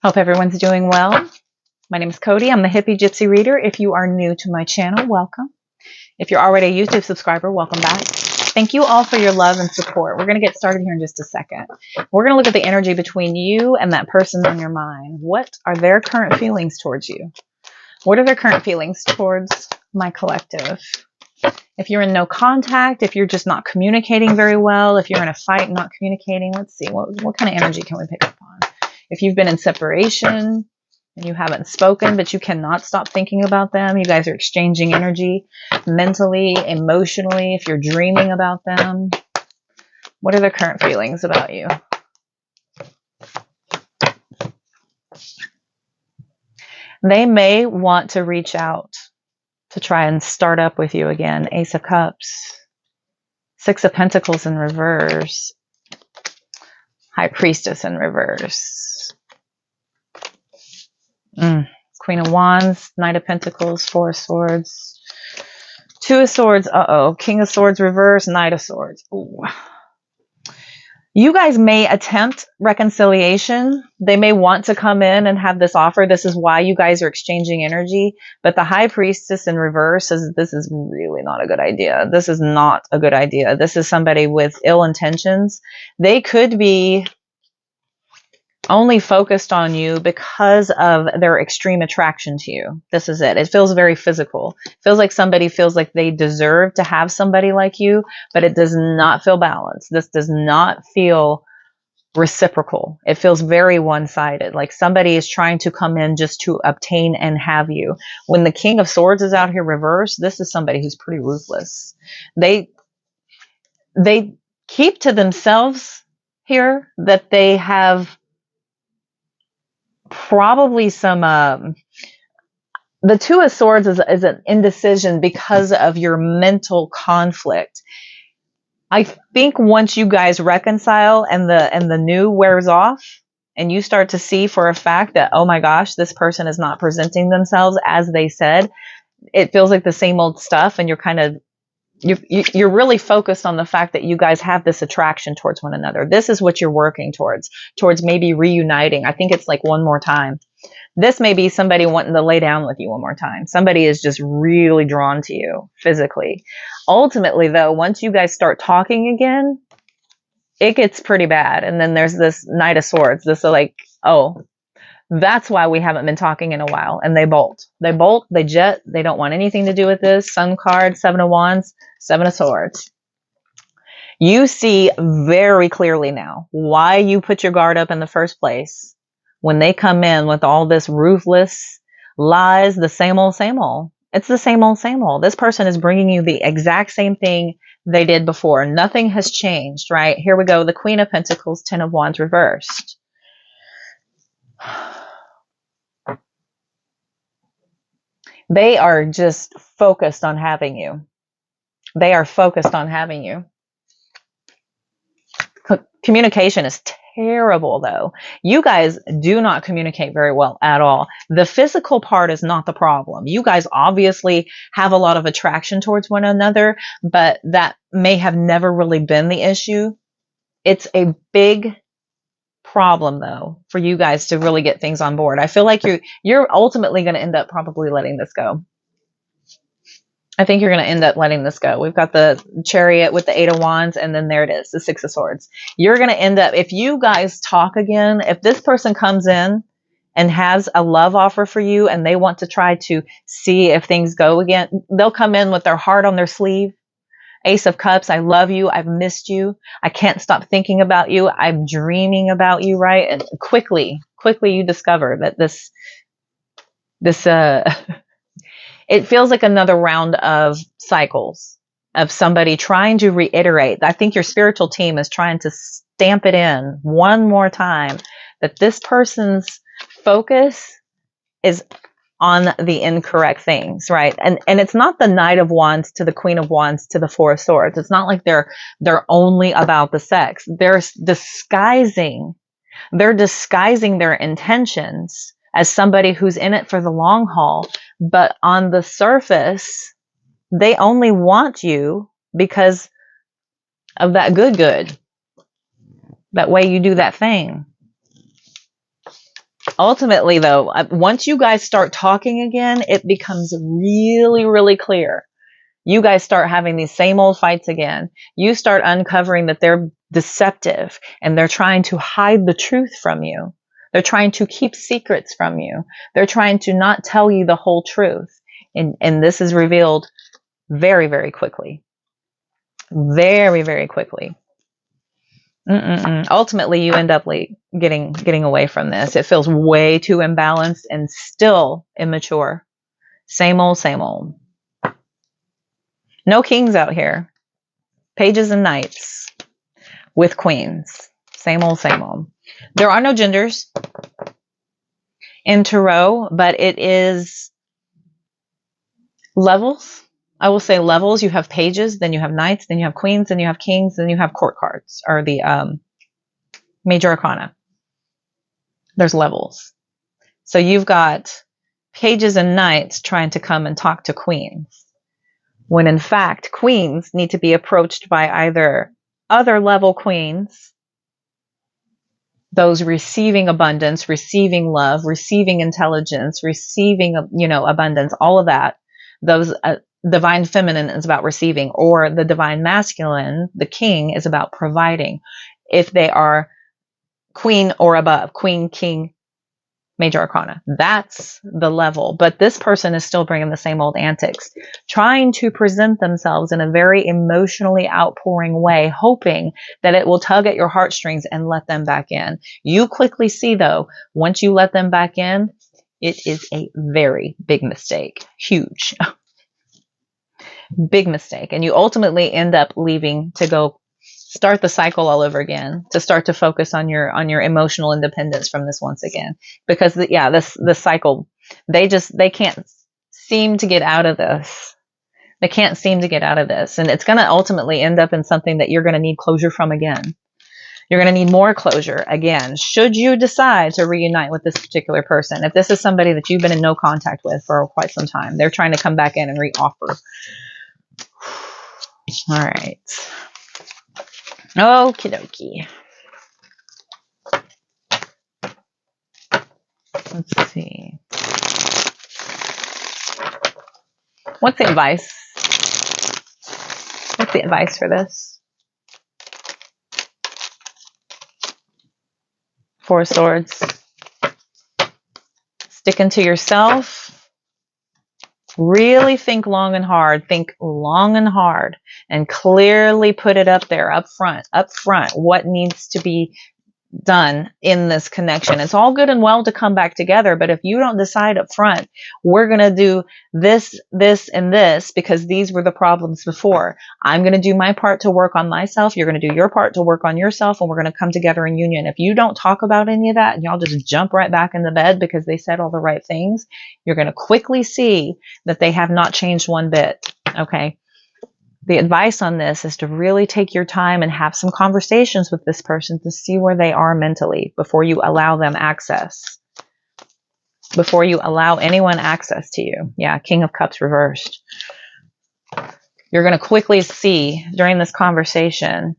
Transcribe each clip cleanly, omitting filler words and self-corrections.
Hope everyone's doing well. My name is Cody. I'm the Hippie Gypsy Reader. If you are new to my channel, welcome. If you're already a YouTube subscriber, welcome back. Thank you all for your love and support. We're going to get started here in just a second. We're going to look at the energy between you and that person on your mind. What are their current feelings towards you? What are their current feelings towards my collective? If you're in no contact, if you're just not communicating very well, if you're in a fight and not communicating, let's see, what kind of energy can we pick up on? If you've been in separation and you haven't spoken, but you cannot stop thinking about them, you guys are exchanging energy mentally, emotionally, if you're dreaming about them, what are their current feelings about you? They may want to reach out to try and start up with you again. Ace of Cups, Six of Pentacles in reverse, High Priestess in reverse. Queen of Wands, Knight of Pentacles, Four of Swords, Two of Swords, King of Swords reverse, Knight of Swords. Ooh. You guys may attempt reconciliation. They may want to come in and have this offer. This is why you guys are exchanging energy. But the High Priestess in reverse says this is really not a good idea. This is not a good idea. This is somebody with ill intentions. They could be only focused on you because of their extreme attraction to you. This is it. It feels very physical. It feels like somebody feels like they deserve to have somebody like you, but it does not feel balanced. This does not feel reciprocal. It feels very one-sided, like somebody is trying to come in just to obtain and have you. When the King of Swords is out here reversed, this is somebody who's pretty ruthless. They keep to themselves here that they have probably some the Two of Swords is an indecision because of your mental conflict. I think once you guys reconcile and the new wears off and you start to see for a fact that, oh my gosh, this person is not presenting themselves as they said, it feels like the same old stuff, and you're kind of you're really focused on the fact that you guys have this attraction towards one another. This is what you're working towards maybe reuniting. I think it's like one more time. This may be somebody wanting to lay down with you one more time. Somebody is just really drawn to you physically. Ultimately, though, once you guys start talking again, it gets pretty bad. And then there's this Knight of Swords. This is like, oh, that's why we haven't been talking in a while. And they bolt. They bolt, they jet. They don't want anything to do with this. Sun card, Seven of Wands, Seven of Swords. You see very clearly now why you put your guard up in the first place. When they come in with all this ruthless lies, the same old, same old. It's the same old, same old. This person is bringing you the exact same thing they did before. Nothing has changed, right? Here we go. The Queen of Pentacles, Ten of Wands reversed. They are just focused on having you. They are focused on having you. Communication is terrible, though. You guys do not communicate very well at all. The physical part is not the problem. You guys obviously have a lot of attraction towards one another, but that may have never really been the issue. It's a big problem, though, for you guys to really get things on board. I feel like you're ultimately going to end up probably letting this go. I think you're going to end up letting this go. We've got the Chariot with the Eight of Wands, and then there it is, the Six of Swords. You're going to end up, if you guys talk again, if this person comes in and has a love offer for you and they want to try to see if things go again, they'll come in with their heart on their sleeve. Ace of Cups, I love you. I've missed you. I can't stop thinking about you. I'm dreaming about you, right? And quickly you discover that this it feels like another round of cycles of somebody trying to reiterate. I think your spiritual team is trying to stamp it in one more time that this person's focus is on the incorrect things, right? And it's not the Knight of Wands to the Queen of Wands to the Four of Swords. It's not like they're only about the sex. They're disguising their intentions as somebody who's in it for the long haul. But on the surface, they only want you because of that good. That way you do that thing. Ultimately, though, once you guys start talking again, it becomes really, really clear. You guys start having these same old fights again. You start uncovering that they're deceptive and they're trying to hide the truth from you. They're trying to keep secrets from you. They're trying to not tell you the whole truth. And this is revealed very, very quickly. Very, very quickly. Ultimately, you end up getting away from this. It feels way too imbalanced and still immature. Same old, same old. No kings out here. Pages and knights with queens. Same old, same old. There are no genders in tarot, but it is levels. I will say levels. You have pages, then you have knights, then you have queens, then you have kings, then you have court cards, or the major arcana. There's levels. So you've got pages and knights trying to come and talk to queens, when in fact queens need to be approached by either other level queens, those receiving abundance, receiving love, receiving intelligence, receiving, abundance, all of that. Those divine feminine is about receiving, or the divine masculine, the king, is about providing. If they are queen or above, queen, king, major arcana, that's the level. But this person is still bringing the same old antics, trying to present themselves in a very emotionally outpouring way, hoping that it will tug at your heartstrings and let them back in. You quickly see, though, once you let them back in, it is a very big mistake. Huge. Big mistake. And you ultimately end up leaving to go start the cycle all over again, to start to focus on your emotional independence from this once again. Because this cycle, they can't seem to get out of this. They can't seem to get out of this. And it's going to ultimately end up in something that you're going to need closure from again. You're going to need more closure again, should you decide to reunite with this particular person. If this is somebody that you've been in no contact with for quite some time, they're trying to come back in and reoffer. All right. Okie dokie. Let's see. What's the advice? What's the advice for this? Four of Swords. Sticking to yourself. Really think long and hard. Think long and hard and clearly put it up there, up front, what needs to be done in this connection. It's all good and well to come back together, but if you don't decide up front, we're going to do this, and this, because these were the problems before. I'm going to do my part to work on myself. You're going to do your part to work on yourself, and we're going to come together in union. If you don't talk about any of that and y'all just jump right back in the bed because they said all the right things, you're going to quickly see that they have not changed one bit. Okay. The advice on this is to really take your time and have some conversations with this person to see where they are mentally before you allow them access. Before you allow anyone access to you. Yeah, King of Cups reversed. You're going to quickly see during this conversation,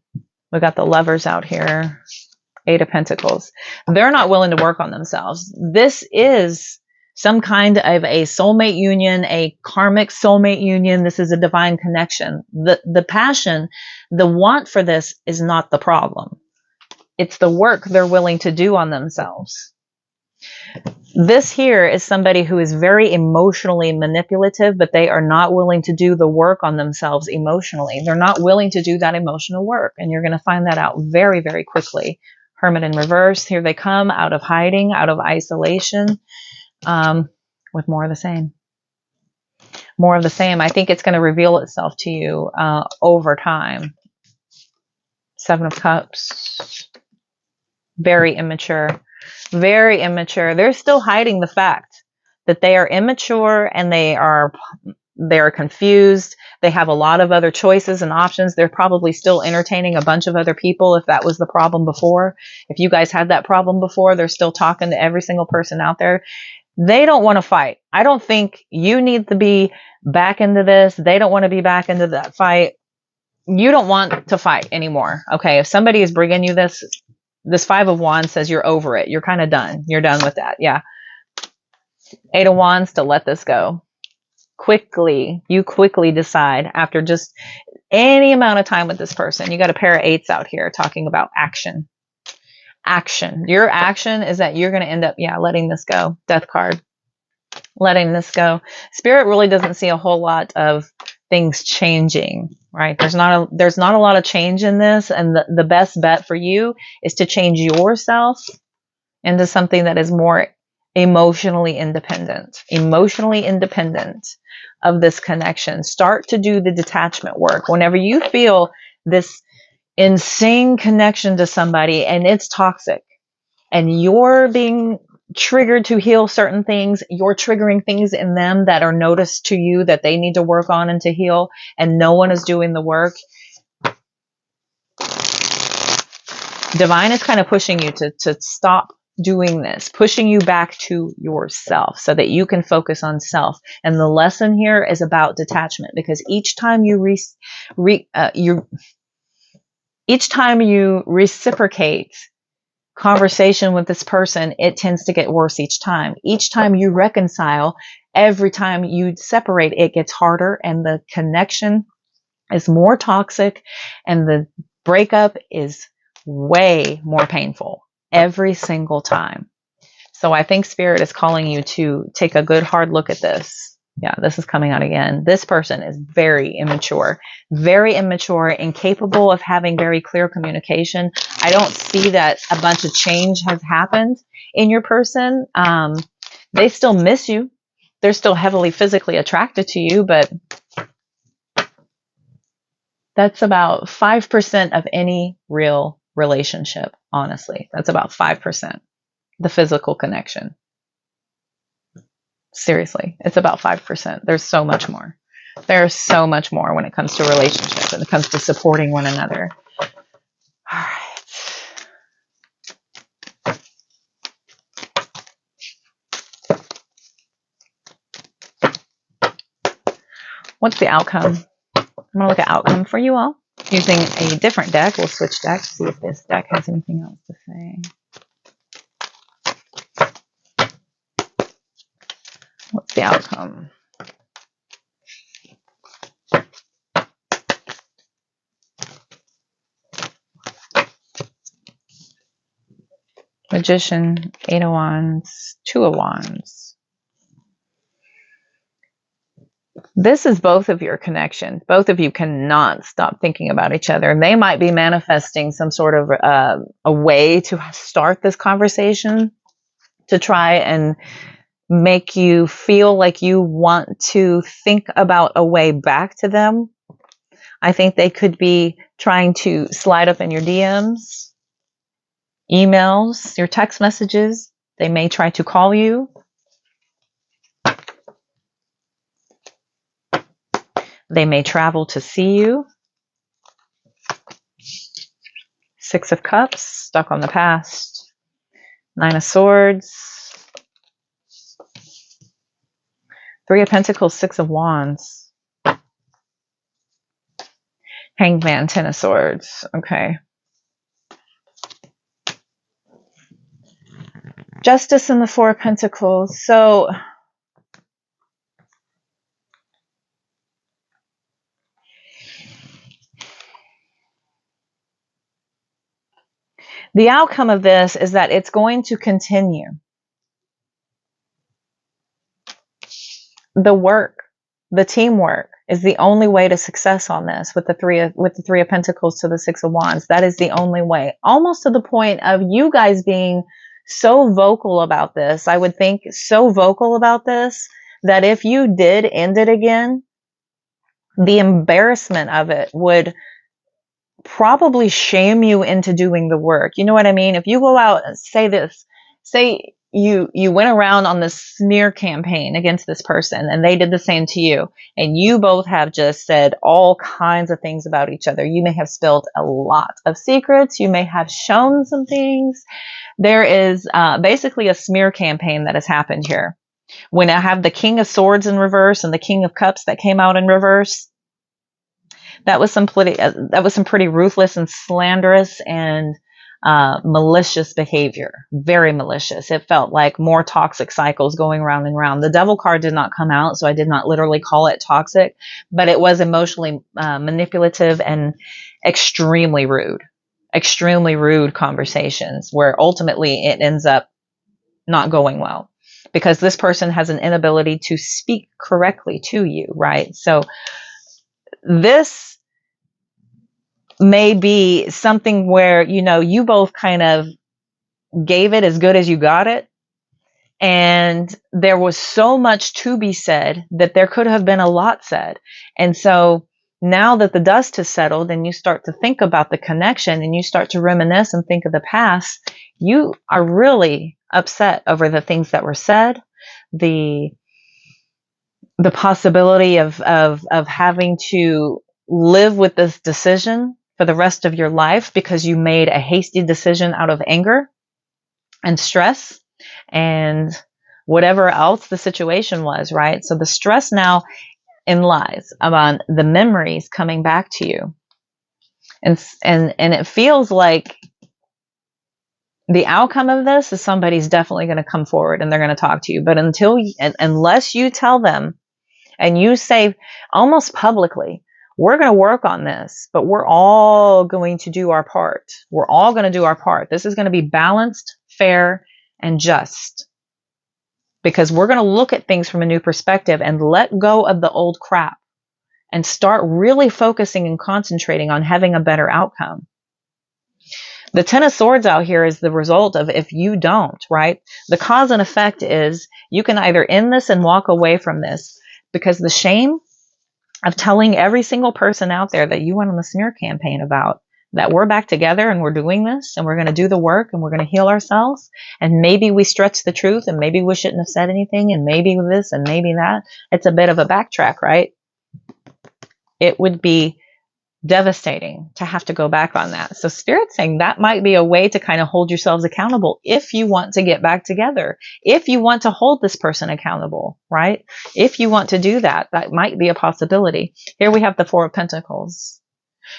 we got the Lovers out here, Eight of Pentacles. They're not willing to work on themselves. This is some kind of a soulmate union, a karmic soulmate union. This is a divine connection. The passion, the want for this is not the problem. It's the work they're willing to do on themselves. This here is somebody who is very emotionally manipulative, but they are not willing to do the work on themselves emotionally. They're not willing to do that emotional work. And you're going to find that out very, very quickly. Hermit in reverse. Here they come out of hiding, out of isolation. With more of the same. More of the same. I think it's going to reveal itself to you over time. Seven of Cups. Very immature. Very immature. They're still hiding the fact that they are immature and they are confused. They have a lot of other choices and options. They're probably still entertaining a bunch of other people if that was the problem before. If you guys had that problem before, they're still talking to every single person out there. They don't want to fight. I don't think you need to be back into this. They don't want to be back into that fight. You don't want to fight anymore. Okay, if somebody is bringing you this, this Five of Wands says you're over it. You're kind of done. You're done with that. Yeah. Eight of Wands to let this go. Quickly. You quickly decide after just any amount of time with this person. You got a pair of eights out here talking about action. Action. Your action is that you're going to end up, letting this go. Death card. Letting this go. Spirit really doesn't see a whole lot of things changing, right? There's not a lot of change in this, and the best bet for you is to change yourself into something that is more emotionally independent of this connection. Start to do the detachment work. Whenever you feel this insane connection to somebody and it's toxic and you're being triggered to heal certain things, you're triggering things in them that are noticed to you that they need to work on and to heal, and no one is doing the work. Divine is kind of pushing you to stop doing this, pushing you back to yourself so that you can focus on self. And the lesson here is about detachment, because each time you reciprocate conversation with this person, it tends to get worse each time. Each time you reconcile, every time you separate, it gets harder, and the connection is more toxic, and the breakup is way more painful every single time. So I think Spirit is calling you to take a good hard look at this. Yeah, this is coming out again. This person is very immature, incapable of having very clear communication. I don't see that a bunch of change has happened in your person. They still miss you. They're still heavily physically attracted to you, but that's about 5% of any real relationship, honestly. That's about 5%, the physical connection. Seriously, it's about 5%. There's so much more. There's so much more when it comes to relationships, when it comes to supporting one another. All right. What's the outcome? I'm going to look at outcome for you all using a different deck. We'll switch decks to see if this deck has anything else to say. What's the outcome? Magician, Eight of Wands, Two of Wands. This is both of your connections. Both of you cannot stop thinking about each other. They might be manifesting some sort of a way to start this conversation to try and make you feel like you want to think about a way back to them. I think they could be trying to slide up in your DMs, emails, your text messages. They may try to call you. They may travel to see you. Six of Cups, stuck on the past. Nine of Swords. Three of Pentacles, Six of Wands. Hanged Man, Ten of Swords. Okay. Justice and the Four of Pentacles. So the outcome of this is that it's going to continue. The work, the teamwork is the only way to success on this with the Three of Pentacles to the Six of Wands. That is the only way. Almost to the point of you guys being so vocal about this. I would think so vocal about this that if you did end it again, the embarrassment of it would probably shame you into doing the work. You know what I mean? If you go out and say this, say you went around on this smear campaign against this person and they did the same to you, and you both have just said all kinds of things about each other. You may have spilled a lot of secrets. You may have shown some things. There is basically a smear campaign that has happened here. When I have the King of Swords in reverse and the King of Cups that came out in reverse, that was some pretty ruthless and slanderous and malicious behavior, very malicious. It felt like more toxic cycles going round and round. The devil card did not come out, so I did not literally call it toxic, but it was emotionally manipulative and extremely rude conversations where ultimately it ends up not going well because this person has an inability to speak correctly to you, right? So this may be something where, you both kind of gave it as good as you got it. And there was so much to be said that there could have been a lot said. And so now that the dust has settled and you start to think about the connection and you start to reminisce and think of the past, you are really upset over the things that were said, the possibility of having to live with this decision for the rest of your life because you made a hasty decision out of anger and stress and whatever else the situation was, right? So the stress now lies on the memories coming back to you. And it feels like the outcome of this is somebody's definitely going to come forward and they're going to talk to you. But unless you tell them and you say almost publicly, we're going to work on this, but we're all going to do our part. We're all going to do our part. This is going to be balanced, fair, and just. Because we're going to look at things from a new perspective and let go of the old crap and start really focusing and concentrating on having a better outcome. The Ten of Swords out here is the result of if you don't, right? The cause and effect is you can either end this and walk away from this because the shame of telling every single person out there that you went on the smear campaign about that we're back together and we're doing this and we're going to do the work and we're going to heal ourselves. And maybe we stretch the truth and maybe we shouldn't have said anything and maybe this and maybe that. It's a bit of a backtrack, right? It would be devastating to have to go back on that. So Spirit's saying that might be a way to kind of hold yourselves accountable if you want to get back together, if you want to hold this person accountable, right? If you want to do that, that might be a possibility. Here we have the Four of Pentacles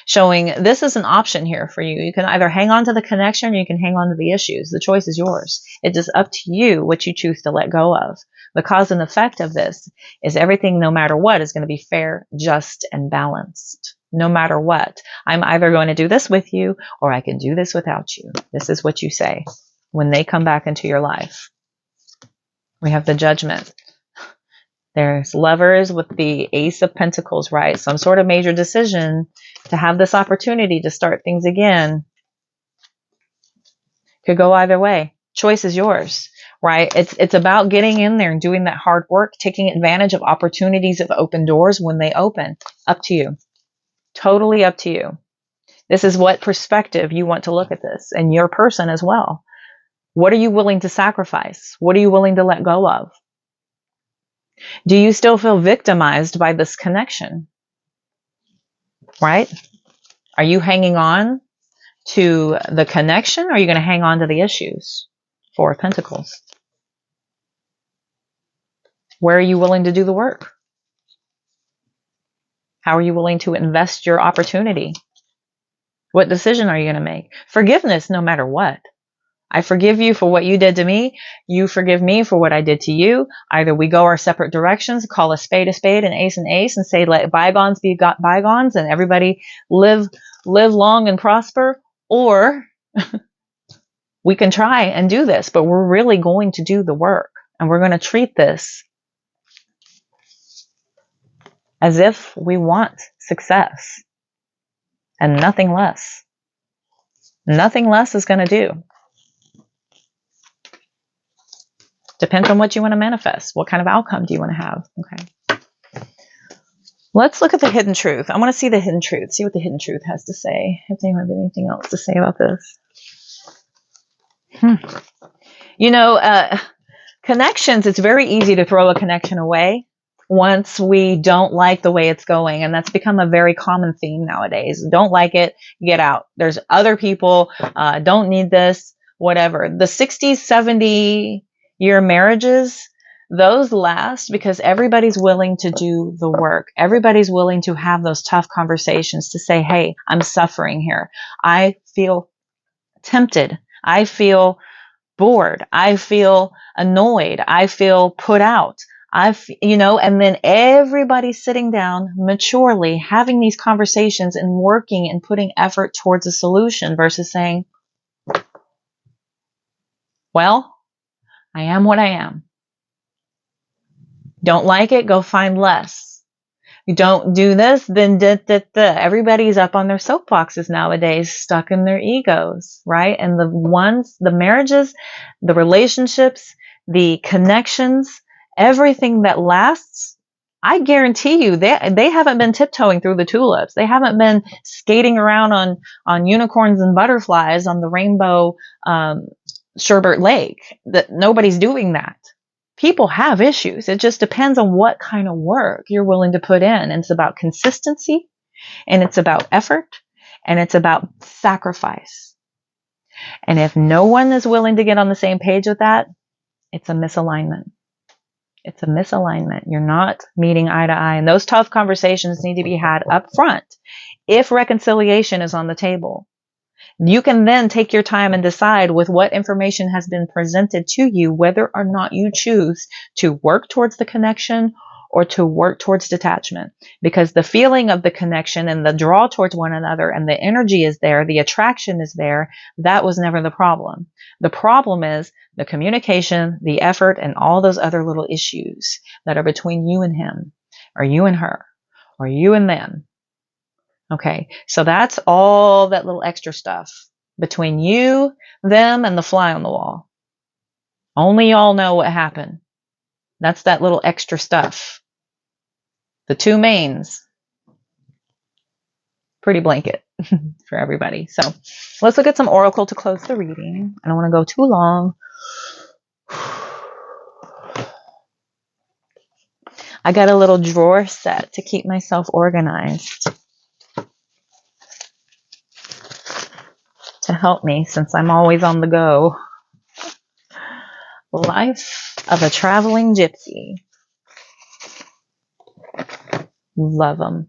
showing this is an option here for you. You can either hang on to the connection or you can hang on to the issues. The choice is yours. It's just up to you what you choose to let go of. The cause and effect of this is everything, no matter what, is going to be fair, just, and balanced. No matter what. I'm either going to do this with you or I can do this without you. This is what you say when they come back into your life. We have the Judgment. There's Lovers with the Ace of Pentacles, right? Some sort of major decision to have this opportunity to start things again. Could go either way. Choice is yours, right? It's about getting in there and doing that hard work, taking advantage of opportunities of open doors when they open. Up to you. Totally up to you. This is what perspective you want to look at this, and your person as well. What are you willing to sacrifice? What are you willing to let go of? Do you still feel victimized by this connection? Right? Are you hanging on to the connection or are you going to hang on to the issues? Four of Pentacles. Where are you willing to do the work? How are you willing to invest your opportunity? What decision are you going to make? Forgiveness, no matter what. I forgive you for what you did to me. You forgive me for what I did to you. Either we go our separate directions, call a spade, and ace, and say, let bygones be bygones and everybody live long and prosper. Or we can try and do this, but we're really going to do the work. And we're going to treat this as if we want success and nothing less. Nothing less is going to do. Depends on what you want to manifest. What kind of outcome do you want to have? Okay. Let's look at the hidden truth. I want to see the hidden truth. See what the hidden truth has to say. If anyone has anything else to say about this. Connections, it's very easy to throw a connection away once we don't like the way it's going. And that's become a very common theme nowadays. Don't like it, get out. There's other people, don't need this, whatever. The 60s, 70-year marriages, those last because everybody's willing to do the work. Everybody's willing to have those tough conversations to say, hey, I'm suffering here. I feel tempted. I feel bored. I feel annoyed. I feel put out. And then everybody sitting down maturely having these conversations and working and putting effort towards a solution versus saying, well, I am what I am. Don't like it? Go find less. You don't do this, then everybody's up on their soapboxes nowadays, stuck in their egos, right? And the marriages, the relationships, the connections, everything that lasts, I guarantee you, they haven't been tiptoeing through the tulips. They haven't been skating around on unicorns and butterflies on the rainbow sherbet lake. That nobody's doing that. People have issues. It just depends on what kind of work you're willing to put in. And it's about consistency, and it's about effort, and it's about sacrifice. And if no one is willing to get on the same page with that, it's a misalignment. It's a misalignment. You're not meeting eye to eye. And those tough conversations need to be had up front if reconciliation is on the table. You can then take your time and decide with what information has been presented to you, whether or not you choose to work towards the connection or to work towards detachment. Because the feeling of the connection and the draw towards one another and the energy is there, the attraction is there, that was never the problem. The problem is the communication, the effort, and all those other little issues that are between you and him, or you and her, or you and them. Okay, so that's all that little extra stuff between you, them, and the fly on the wall. Only y'all know what happened. That's that little extra stuff. The two mains. Pretty blanket for everybody. So let's look at some oracle to close the reading. I don't want to go too long. I got a little drawer set to keep myself organized, to help me since I'm always on the go. Life of a traveling gypsy. Love them.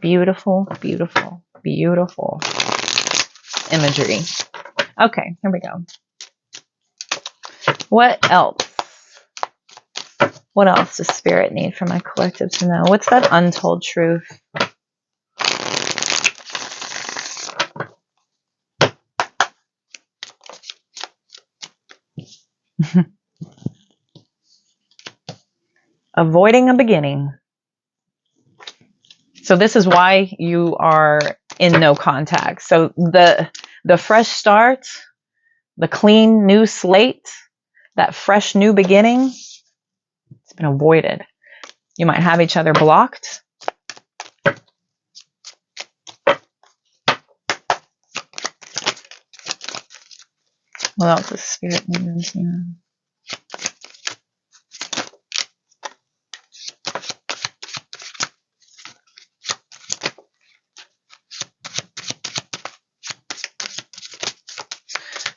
Beautiful, beautiful, beautiful imagery. Okay, here we go. What else? What else does Spirit need for my collective to know? What's that untold truth? Avoiding a beginning. So this is why you are in no contact. So the fresh start, the clean new slate, that fresh new beginning, it's been avoided. You might have each other blocked. What else is Spirit needs? Yeah.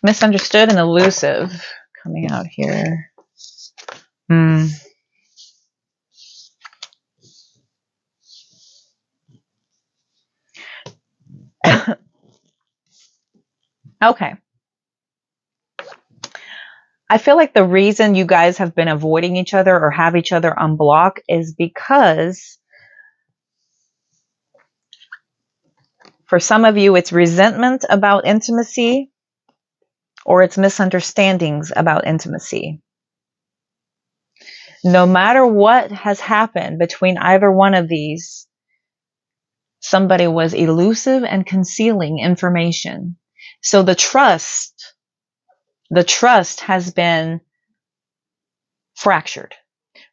Misunderstood and elusive coming out here. Okay. I feel like the reason you guys have been avoiding each other or have each other on block is because for some of you, it's resentment about intimacy or it's misunderstandings about intimacy. No matter what has happened between either one of these, somebody was elusive and concealing information. So the trust has been fractured,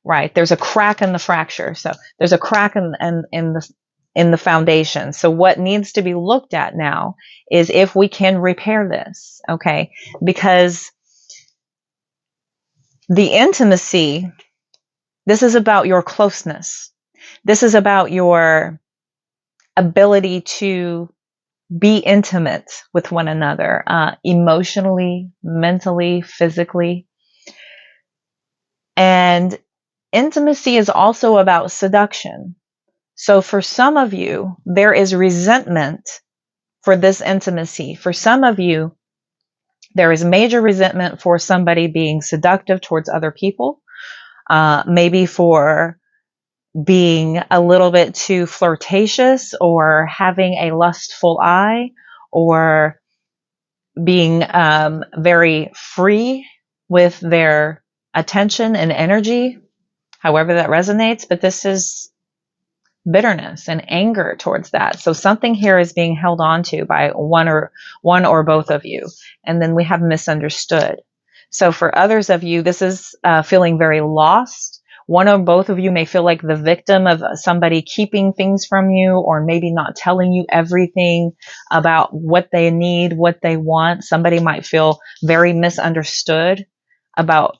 right? There's a crack in the fracture. So there's a crack in the foundation. So what needs to be looked at now is if we can repair this, okay? Because the intimacy, this is about your closeness. This is about your ability to be intimate with one another, emotionally, mentally, physically. And intimacy is also about seduction. So for some of you, there is resentment for this intimacy. For some of you, There is major resentment for somebody being seductive towards other people, maybe for being a little bit too flirtatious or having a lustful eye, or being very free with their attention and energy, however that resonates. But this is bitterness and anger towards that. So something here is being held on to by one or both of you. And then we have misunderstood. So for others of you, this is feeling very lost. One or both of you may feel like the victim of somebody keeping things from you, or maybe not telling you everything about what they need, what they want. Somebody might feel very misunderstood about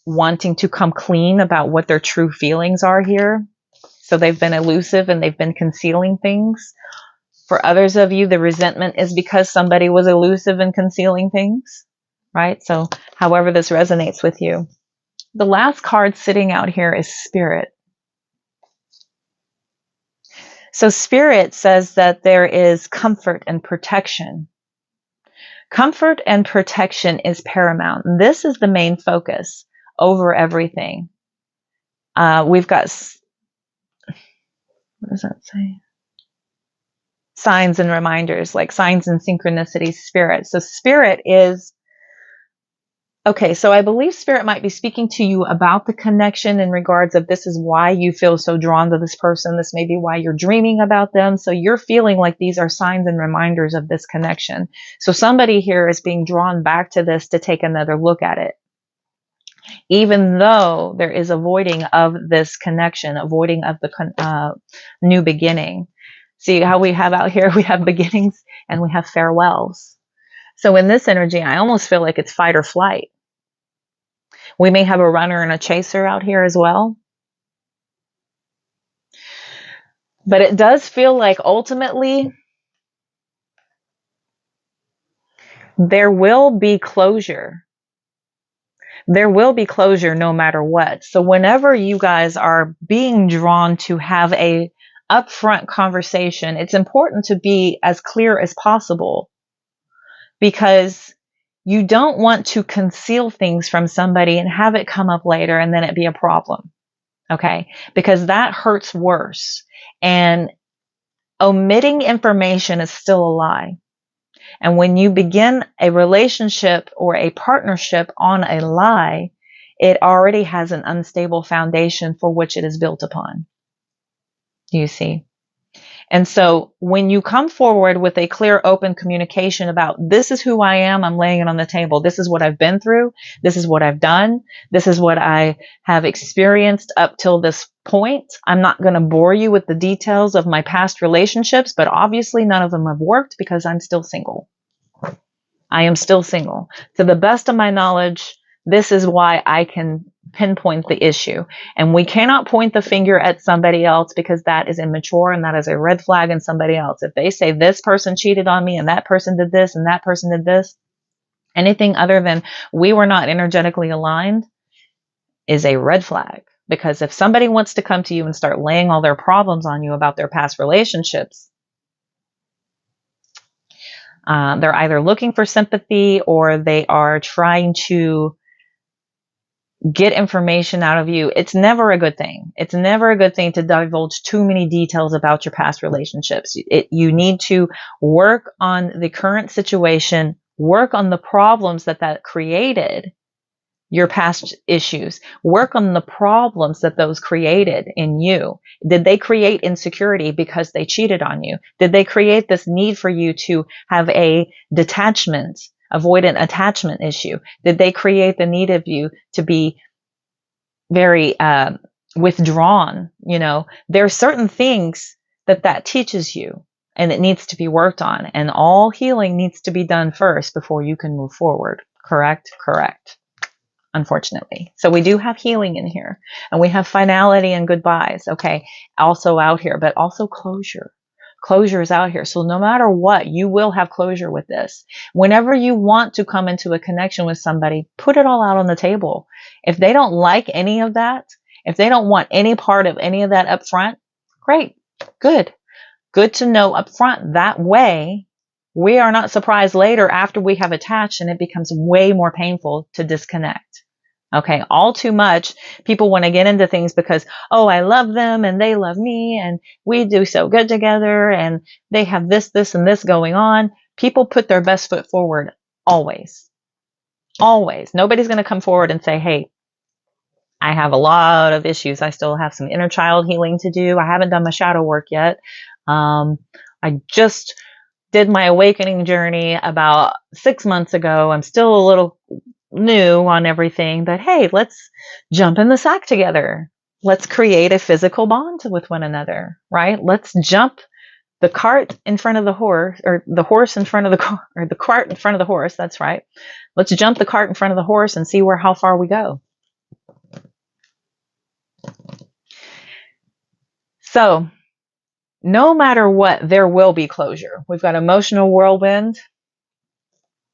wanting to come clean about what their true feelings are here. So they've been elusive and they've been concealing things. For others of you, the resentment is because somebody was elusive and concealing things, right? So however this resonates with you. The last card sitting out here is Spirit. So Spirit says that there is comfort and protection. Comfort and protection is paramount. And this is the main focus over everything. We've got, what does that say? Signs and reminders, like signs and synchronicities, Spirit. So Spirit is, okay, so I believe Spirit might be speaking to you about the connection in regards of this is why you feel so drawn to this person. This may be why you're dreaming about them. So you're feeling like these are signs and reminders of this connection. So somebody here is being drawn back to this to take another look at it. Even though there is avoiding of this connection, avoiding of the new beginning. See how we have out here, we have beginnings and we have farewells. So in this energy, I almost feel like it's fight or flight. We may have a runner and a chaser out here as well. But it does feel like ultimately there will be closure. There will be closure no matter what. So whenever you guys are being drawn to have a upfront conversation, it's important to be as clear as possible, because you don't want to conceal things from somebody and have it come up later and then it be a problem. Okay? Because that hurts worse. And omitting information is still a lie. And when you begin a relationship or a partnership on a lie, it already has an unstable foundation for which it is built upon. Do you see? And so when you come forward with a clear, open communication about this is who I am, I'm laying it on the table. This is what I've been through. This is what I've done. This is what I have experienced up till this point. I'm not going to bore you with the details of my past relationships, but obviously none of them have worked because I'm still single. I am still single. To the best of my knowledge, this is why I can pinpoint the issue. And we cannot point the finger at somebody else, because that is immature and that is a red flag in somebody else. If they say this person cheated on me and that person did this and that person did this, anything other than we were not energetically aligned is a red flag. Because if somebody wants to come to you and start laying all their problems on you about their past relationships, they're either looking for sympathy or they are trying to get information out of you. It's never a good thing. It's never a good thing to divulge too many details about your past relationships. You need to work on the current situation, work on the problems that created your past issues, work on the problems that those created in you. Did they create insecurity because they cheated on you? Did they create this need for you to have a detachment, avoidant attachment issue? Did they create the need of you to be very withdrawn? You know, there are certain things that teaches you, and it needs to be worked on. And all healing needs to be done first before you can move forward. Correct? Correct. Unfortunately. So we do have healing in here, and we have finality and goodbyes. Okay. Also out here, but also closure. Closure is out here. So no matter what, you will have closure with this. Whenever you want to come into a connection with somebody, put it all out on the table. If they don't like any of that, if they don't want any part of any of that up front, great. Good. Good to know up front. That way we are not surprised later after we have attached and it becomes way more painful to disconnect. Okay, all too much, people want to get into things because, oh, I love them and they love me and we do so good together and they have this, this, and this going on. People put their best foot forward always. Always. Nobody's going to come forward and say, hey, I have a lot of issues. I still have some inner child healing to do. I haven't done my shadow work yet. I just did my awakening journey about 6 months ago. I'm still a little new on everything, but hey, let's jump in the sack together. Let's create a physical bond with one another, right? Let's jump the cart in front of the horse, or the horse in front of the car, or the cart in front of the horse. That's right. Let's jump the cart in front of the horse and see how far we go. So no matter what, there will be closure. We've got emotional whirlwind,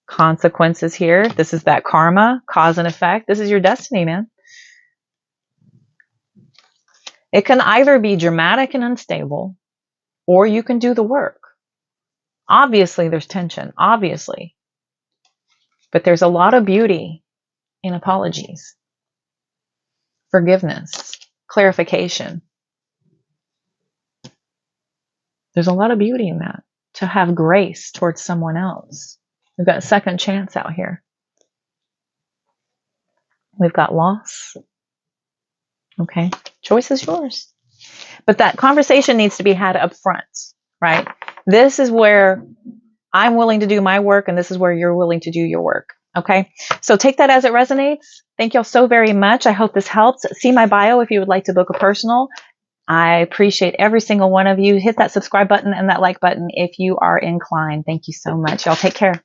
consequences here. This is that karma, cause and effect. This is your destiny, man. It can either be dramatic and unstable, or you can do the work. Obviously, there's tension, obviously. But there's a lot of beauty in apologies, forgiveness, clarification. There's a lot of beauty in that, to have grace towards someone else. We've got second chance out here. We've got loss. Okay, choice is yours. But that conversation needs to be had up front, right? This is where I'm willing to do my work, and this is where you're willing to do your work. Okay, so take that as it resonates. Thank y'all so very much. I hope this helps. See my bio if you would like to book a personal. I appreciate every single one of you. Hit that subscribe button and that like button if you are inclined. Thank you so much. Y'all take care.